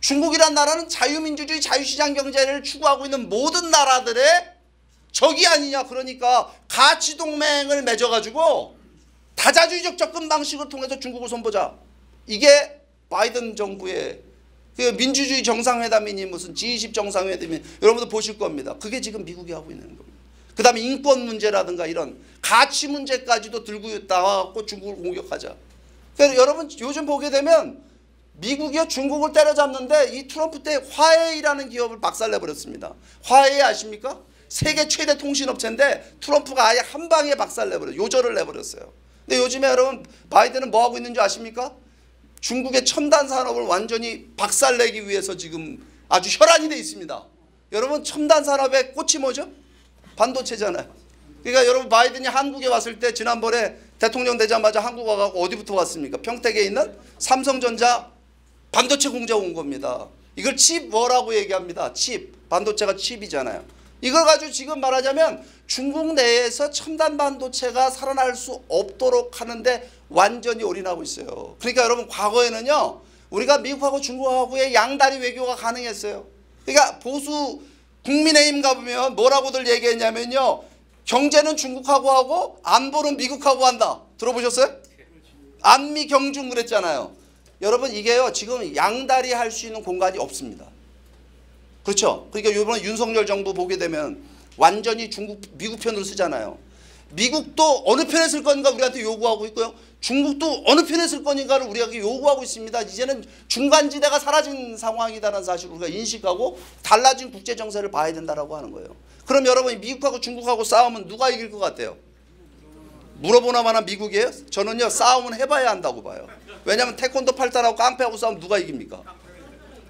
중국이란 나라는 자유민주주의 자유시장 경제를 추구하고 있는 모든 나라들의 적이 아니냐. 그러니까 가치동맹을 맺어가지고 다자주의적 접근 방식을 통해서 중국을 손보자. 이게 바이든 정부의 그 민주주의 정상회담이니 무슨 G20 정상회담이니 여러분들 보실 겁니다. 그게 지금 미국이 하고 있는 겁니다. 그 다음에 인권 문제라든가 이런 가치 문제까지도 들고 나와갖고 중국을 공격하자. 그래서 여러분 요즘 보게 되면 미국이요 중국을 때려잡는데 이 트럼프 때 화웨이라는 기업을 박살내버렸습니다. 화웨이 아십니까? 세계 최대 통신업체인데 트럼프가 아예 한 방에 박살내버렸어요. 요절을 내버렸어요. 근데 요즘에 여러분 바이든은 뭐 하고 있는 줄 아십니까? 중국의 첨단 산업을 완전히 박살내기 위해서 지금 아주 혈안이 돼 있습니다. 여러분 첨단 산업의 꽃이 뭐죠? 반도체잖아요. 그러니까 여러분 바이든이 한국에 왔을 때 지난번에 대통령 되자마자 한국 와가지고 어디부터 왔습니까? 평택에 있는 삼성전자 반도체 공장 온 겁니다. 이걸 칩 뭐라고 얘기합니다. 칩. 반도체가 칩이잖아요. 이걸 가지고 지금 말하자면 중국 내에서 첨단 반도체가 살아날 수 없도록 하는데 완전히 올인하고 있어요. 그러니까 여러분 과거에는요 우리가 미국하고 중국하고의 양다리 외교가 가능했어요. 그러니까 보수 국민의힘 가보면 뭐라고들 얘기했냐면요, 경제는 중국하고 하고 안보는 미국하고 한다. 들어보셨어요? 안미 경중 그랬잖아요. 여러분 이게요 지금 양다리 할 수 있는 공간이 없습니다. 그렇죠? 그러니까 이번에 윤석열 정부 보게 되면 완전히 미국 편으로 쓰잖아요. 미국도 어느 편에 쓸 건가 우리한테 요구하고 있고요. 중국도 어느 편에 쓸 거니까를 우리에게 요구하고 있습니다. 이제는 중간지대가 사라진 상황이다라는 사실을 우리가 인식하고 달라진 국제정세를 봐야 된다라고 하는 거예요. 그럼 여러분이 미국하고 중국하고 싸우면 누가 이길 것 같아요? 물어보나마나 미국이에요? 저는요 싸움은 해봐야 한다고 봐요. 왜냐하면 태권도 8단하고 깡패하고 싸우면 누가 이깁니까?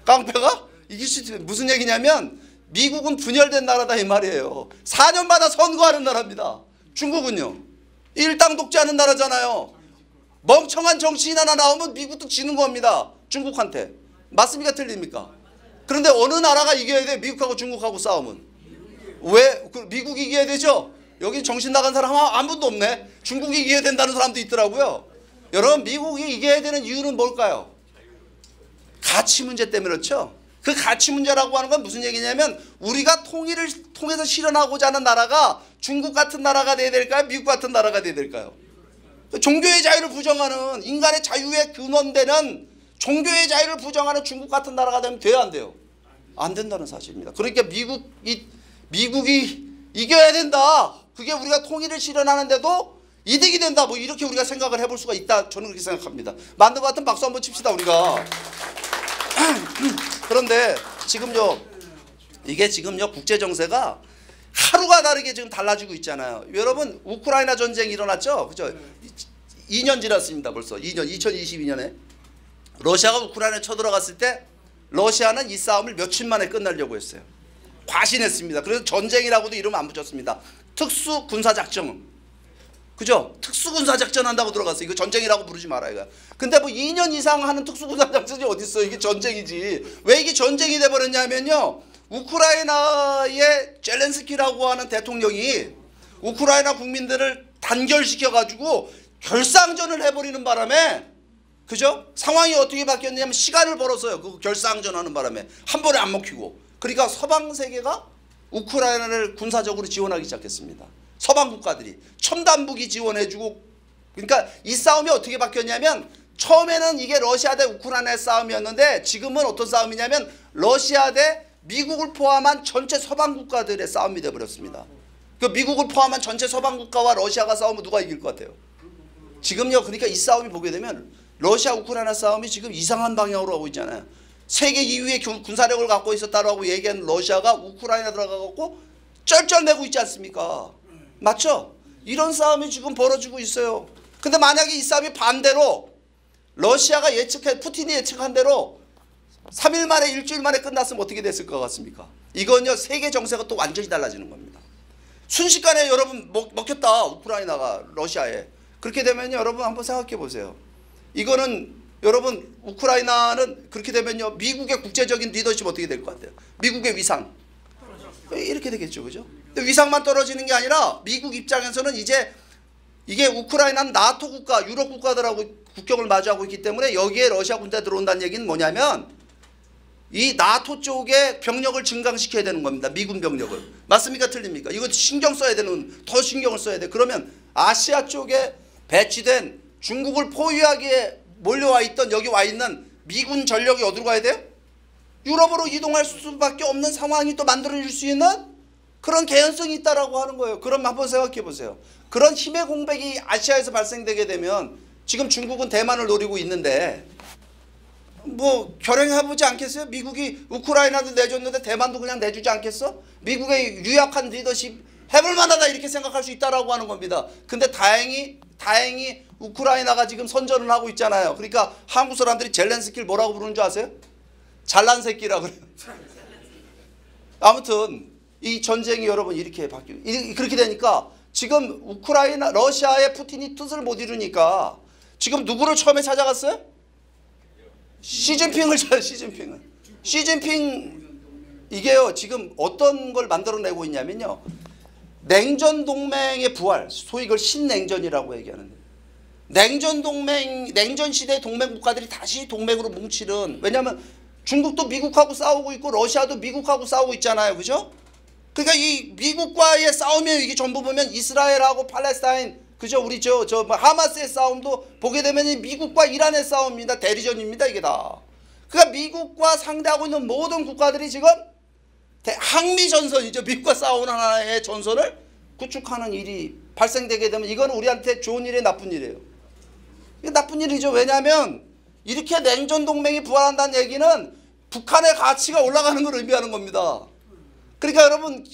깡패가? 이길 수 있어요. 무슨 얘기냐면 미국은 분열된 나라다 이 말이에요. 4년마다 선거하는 나라입니다. 중국은요 일당 독재하는 나라잖아요. 멍청한 정치인 하나 나오면 미국도 지는 겁니다. 중국한테. 맞습니까? 틀립니까? 그런데 어느 나라가 이겨야 돼? 미국하고 중국하고 싸우면. 왜? 미국이 이겨야 되죠? 여기 정신 나간 사람 아무도 없네. 중국이 이겨야 된다는 사람도 있더라고요. 여러분 미국이 이겨야 되는 이유는 뭘까요? 가치 문제 때문에 그렇죠. 그 가치 문제라고 하는 건 무슨 얘기냐면 우리가 통일을 통해서 실현하고자 하는 나라가 중국 같은 나라가 돼야 될까요? 미국 같은 나라가 돼야 될까요? 종교의 자유를 부정하는 인간의 자유의 근원되는 종교의 자유를 부정하는 중국 같은 나라가 되면 돼야 안 돼요? 안 된다는 사실입니다. 그러니까 미국이 이겨야 된다. 그게 우리가 통일을 실현하는데도 이득이 된다. 뭐 이렇게 우리가 생각을 해볼 수가 있다. 저는 그렇게 생각합니다. 만든 것 같은 박수 한번 칩시다 우리가. 그런데 지금요 이게 지금요 국제정세가 하루가 다르게 지금 달라지고 있잖아요. 여러분 우크라이나 전쟁이 일어났죠. 그죠? 2년 지났습니다. 벌써 2년 2022년에 러시아가 우크라이나에 쳐들어갔을 때 러시아는 이 싸움을 며칠 만에 끝내려고 했어요. 과신했습니다. 그래서 전쟁이라고도 이름 안 붙였습니다. 특수군사작전. 그죠? 특수군사작전 한다고 들어갔어요. 이거 전쟁이라고 부르지 마라 이거. 근데 뭐 2년 이상 하는 특수군사작전이 어디 있어? 이게 전쟁이지. 왜 이게 전쟁이 돼버렸냐면요, 우크라이나의 젤렌스키라고 하는 대통령이 우크라이나 국민들을 단결시켜가지고 결상전을 해버리는 바람에, 그죠? 상황이 어떻게 바뀌었냐면 시간을 벌었어요. 그 결상전하는 바람에 한 번에 안 먹히고. 그러니까 서방 세계가 우크라이나를 군사적으로 지원하기 시작했습니다. 서방 국가들이 첨단 무기 지원해주고. 그러니까 이 싸움이 어떻게 바뀌었냐면 처음에는 이게 러시아 대 우크라이나의 싸움이었는데 지금은 어떤 싸움이냐면 러시아 대 미국을 포함한 전체 서방 국가들의 싸움이 되어버렸습니다. 그 미국을 포함한 전체 서방 국가와 러시아가 싸우면 누가 이길 것 같아요? 지금요, 그러니까 이 싸움이 보게 되면 러시아 우크라이나 싸움이 지금 이상한 방향으로 가고 있잖아요. 세계 2위의 군사력을 갖고 있었다라고 얘기한 러시아가 우크라이나 들어가고 쩔쩔매고 있지 않습니까? 맞죠? 이런 싸움이 지금 벌어지고 있어요. 근데 만약에 이 싸움이 반대로 러시아가 푸틴이 예측한 대로 3일 만에 일주일 만에 끝났으면 어떻게 됐을 것 같습니까? 이건요 세계 정세가 또 완전히 달라지는 겁니다. 순식간에 여러분 먹혔다 우크라이나가 러시아에. 그렇게 되면요 여러분 한번 생각해 보세요. 이거는 여러분 우크라이나는 그렇게 되면요 미국의 국제적인 리더십 어떻게 될 것 같아요? 미국의 위상 이렇게 되겠죠, 그죠? 근데 위상만 떨어지는 게 아니라 미국 입장에서는 이제 이게 우크라이나는 나토 국가, 유럽 국가들하고 국경을 마주하고 있기 때문에 여기에 러시아 군대 들어온다는 얘기는 뭐냐면 이 나토 쪽에 병력을 증강시켜야 되는 겁니다. 미군 병력을. 맞습니까? 틀립니까? 이거 신경 써야 되는, 더 신경을 써야 돼. 그러면 아시아 쪽에 배치된 중국을 포위하기에 몰려와 있던, 여기 와 있는 미군 전력이 어디로 가야 돼요? 유럽으로 이동할 수밖에 없는 상황이 또 만들어질 수 있는 그런 개연성이 있다라고 하는 거예요. 그럼 한번 생각해 보세요. 그런 힘의 공백이 아시아에서 발생되게 되면 지금 중국은 대만을 노리고 있는데 뭐 결행해보지 않겠어요? 미국이 우크라이나도 내줬는데 대만도 그냥 내주지 않겠어? 미국의 유약한 리더십 해볼 만하다 이렇게 생각할 수 있다라고 하는 겁니다. 근데 다행히 우크라이나가 지금 선전을 하고 있잖아요. 그러니까 한국 사람들이 젤렌스키를 뭐라고 부르는 줄 아세요? 잘난 새끼라 그래요. 아무튼 이 전쟁이 여러분 이렇게 바뀌고 그렇게 되니까 지금 우크라이나 러시아의 푸틴이 뜻을 못 이루니까 지금 누구를 처음에 찾아갔어요? 시진핑을 찾아. 시진핑 이게요 지금 어떤 걸 만들어내고 있냐면요, 냉전 동맹의 부활, 소위 이걸 신냉전이라고 얘기하는데, 냉전 동맹, 냉전 시대 동맹 국가들이 다시 동맹으로 뭉치는, 왜냐하면 중국도 미국하고 싸우고 있고 러시아도 미국하고 싸우고 있잖아요, 그죠? 그러니까 이 미국과의 싸움이에요. 이게 전부 보면 이스라엘하고 팔레스타인, 그죠? 우리 뭐 하마스의 싸움도 보게 되면 미국과 이란의 싸움입니다. 대리전입니다, 이게 다. 그러니까 미국과 상대하고 있는 모든 국가들이 지금 항미 전선이죠. 미국과 싸우는 하나의 전선을 구축하는 일이 발생되게 되면 이건 우리한테 좋은 일이에요, 나쁜 일이에요? 이게 나쁜 일이죠. 왜냐하면 이렇게 냉전 동맹이 부활한다는 얘기는 북한의 가치가 올라가는 걸 의미하는 겁니다. 그러니까 여러분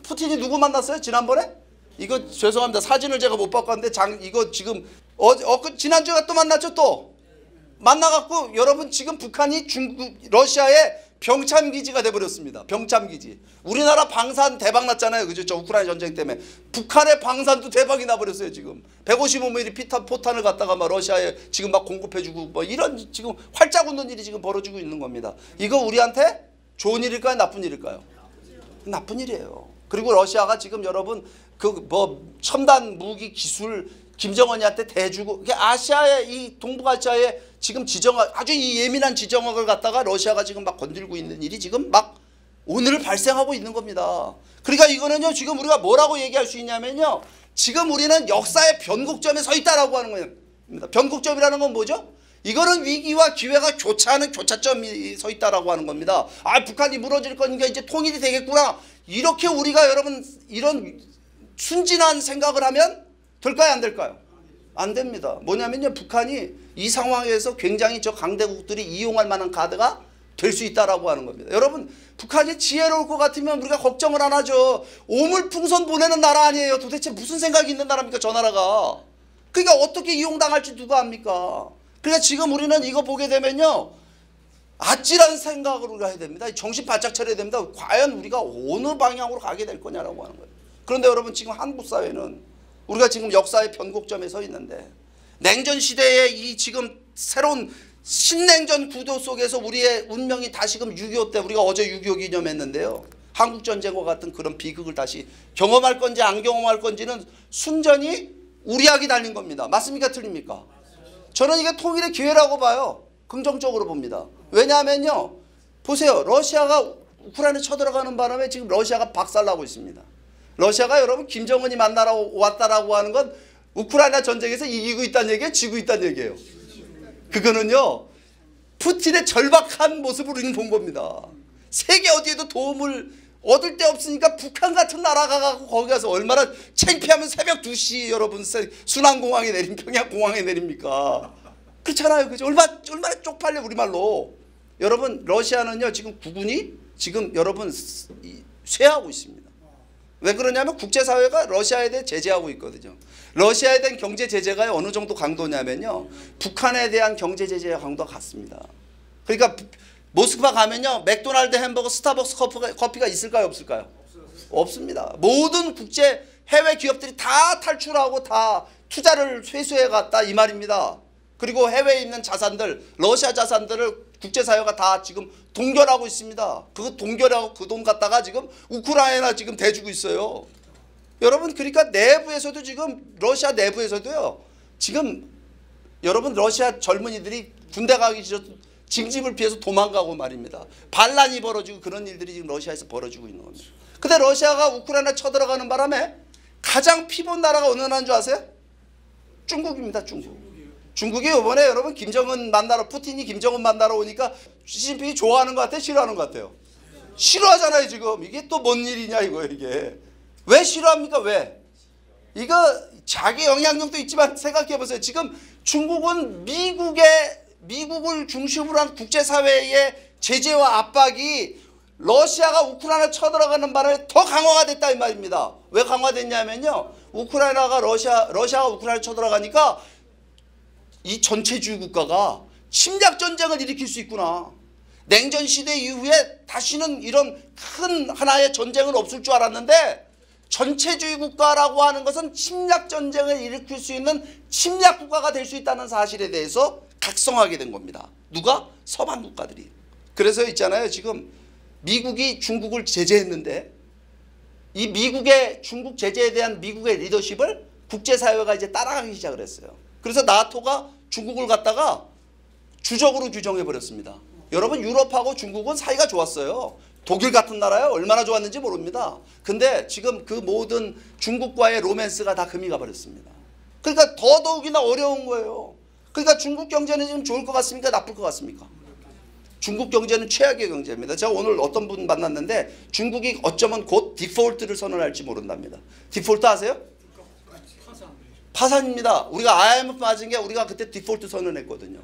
푸틴이 누구 만났어요? 지난번에? 이거 죄송합니다. 사진을 제가 못 받고 왔는데 이거 지금 지난주에 또 만났죠. 또 만나갖고 여러분 지금 북한이 러시아의 병참기지가 돼버렸습니다. 병참기지. 우리나라 방산 대박 났잖아요, 그죠? 저 우크라이나 전쟁 때문에 북한의 방산도 대박이 나버렸어요. 지금 155mm 포탄을 갖다가 막 러시아에 지금 막 공급해주고 뭐 이런 지금 활짝 웃는 일이 지금 벌어지고 있는 겁니다. 이거 우리한테 좋은 일일까요, 나쁜 일일까요? 나쁜 일이에요. 그리고 러시아가 지금 여러분 그 뭐 첨단 무기 기술 김정은이한테 대주고, 아시아의 이 동북아시아의 지금 지정학, 아주 이 예민한 지정학을 갖다가 러시아가 지금 막 건들고 있는 일이 지금 막 오늘 발생하고 있는 겁니다. 그러니까 이거는요 지금 우리가 뭐라고 얘기할 수 있냐면요, 지금 우리는 역사의 변곡점에 서 있다라고 하는 거예요. 변곡점이라는 건 뭐죠? 이거는 위기와 기회가 교차하는 교차점이 서 있다라고 하는 겁니다. 아, 북한이 무너질 거니까 이제 통일이 되겠구나, 이렇게 우리가 여러분 이런 순진한 생각을 하면 될까요, 안 될까요? 안 됩니다. 뭐냐면요, 북한이 이 상황에서 굉장히 저 강대국들이 이용할 만한 카드가 될 수 있다라고 하는 겁니다. 여러분, 북한이 지혜로울 것 같으면 우리가 걱정을 안 하죠. 오물풍선 보내는 나라 아니에요. 도대체 무슨 생각이 있는 나라입니까, 저 나라가? 그러니까 어떻게 이용당할지 누가 압니까? 그러니까 지금 우리는 이거 보게 되면요, 아찔한 생각을 우리가 해야 됩니다. 정신 바짝 차려야 됩니다. 과연 우리가 어느 방향으로 가게 될 거냐라고 하는 거예요. 그런데 여러분, 지금 한국 사회는 우리가 지금 역사의 변곡점에 서 있는데, 냉전 시대의 이 지금 새로운 신냉전 구도 속에서 우리의 운명이 다시금 6.25 때, 우리가 어제 6.25 기념했는데요, 한국전쟁과 같은 그런 비극을 다시 경험할 건지 안 경험할 건지는 순전히 우리 약이 달린 겁니다. 맞습니까, 틀립니까? 저는 이게 통일의 기회라고 봐요. 긍정적으로 봅니다. 왜냐하면요, 보세요, 러시아가 우크라이나 쳐들어가는 바람에 지금 러시아가 박살나고 있습니다. 러시아가 여러분 김정은이 만나러 왔다라고 하는 건 우크라이나 전쟁에서 이기고 있다는 얘기예요, 지고 있다는 얘기예요? 그거는요, 푸틴의 절박한 모습을 우리는 본 겁니다. 세계 어디에도 도움을 얻을 데 없으니까 북한 같은 나라가 가고 거기 가서 얼마나 창피하면 새벽 2시 여러분 순환공항에 평양공항에 내립니까? 그렇잖아요, 그죠? 얼마나 쪽팔려, 우리말로. 여러분, 러시아는요 지금 국군이 지금 여러분 쇠하고 있습니다. 왜 그러냐면 국제사회가 러시아에 대해 제재하고 있거든요. 러시아에 대한 경제 제재가 어느 정도 강도냐면요, 북한에 대한 경제 제재의 강도가 같습니다. 그러니까 모스크바 가면요, 맥도날드 햄버거, 스타벅스 커피가 있을까요, 없을까요? 없습니다. 모든 국제 해외 기업들이 다 탈출하고 다 투자를 회수해 갔다 이 말입니다. 그리고 해외에 있는 자산들, 러시아 자산들을 국제사회가 다 지금 동결하고 있습니다. 그 동결하고 그 돈 갖다가 지금 우크라이나 지금 대주고 있어요. 여러분, 그러니까 내부에서도 지금 러시아 내부에서도요, 지금 여러분 러시아 젊은이들이 군대 가기 징집을 피해서 도망가고 말입니다. 반란이 벌어지고 그런 일들이 지금 러시아에서 벌어지고 있는 겁니다. 근데 러시아가 우크라이나 쳐들어가는 바람에 가장 피본 나라가 어느 나라인 줄 아세요? 중국입니다. 중국이 이번에 여러분 김정은 만나러 푸틴이 김정은 만나러 오니까 시진핑이 좋아하는 것 같아요? 싫어하는 것 같아요? 싫어하잖아요 지금. 이게 또 뭔 일이냐 이거 이게. 왜 싫어합니까? 왜? 이거 자기 영향력도 있지만 생각해 보세요. 지금 중국은 미국을 중심으로 한 국제사회의 제재와 압박이 러시아가 우크라이나 쳐들어가는 바람에 더 강화가 됐다 이 말입니다. 왜 강화됐냐면요. 러시아가 우크라이나 쳐들어가니까 이 전체주의 국가가 침략 전쟁을 일으킬 수 있구나. 냉전 시대 이후에 다시는 이런 큰 하나의 전쟁은 없을 줄 알았는데 전체주의 국가라고 하는 것은 침략 전쟁을 일으킬 수 있는 침략 국가가 될 수 있다는 사실에 대해서 각성하게 된 겁니다. 누가? 서방 국가들이. 그래서 있잖아요. 지금 미국이 중국을 제재했는데 이 미국의 중국 제재에 대한 미국의 리더십을 국제사회가 이제 따라가기 시작을 했어요. 그래서 나토가 중국을 갖다가 주적으로 규정해버렸습니다. 여러분 유럽하고 중국은 사이가 좋았어요. 독일 같은 나라요. 얼마나 좋았는지 모릅니다. 근데 지금 그 모든 중국과의 로맨스가 다 금이 가버렸습니다. 그러니까 더더욱이나 어려운 거예요. 그러니까 중국 경제는 지금 좋을 것 같습니까? 나쁠 것 같습니까? 중국 경제는 최악의 경제입니다. 제가 오늘 어떤 분 만났는데 중국이 어쩌면 곧 디폴트를 선언할지 모른답니다. 디폴트 아세요? 파산입니다. 우리가 IMF 맞은 게 우리가 그때 디폴트 선언했거든요.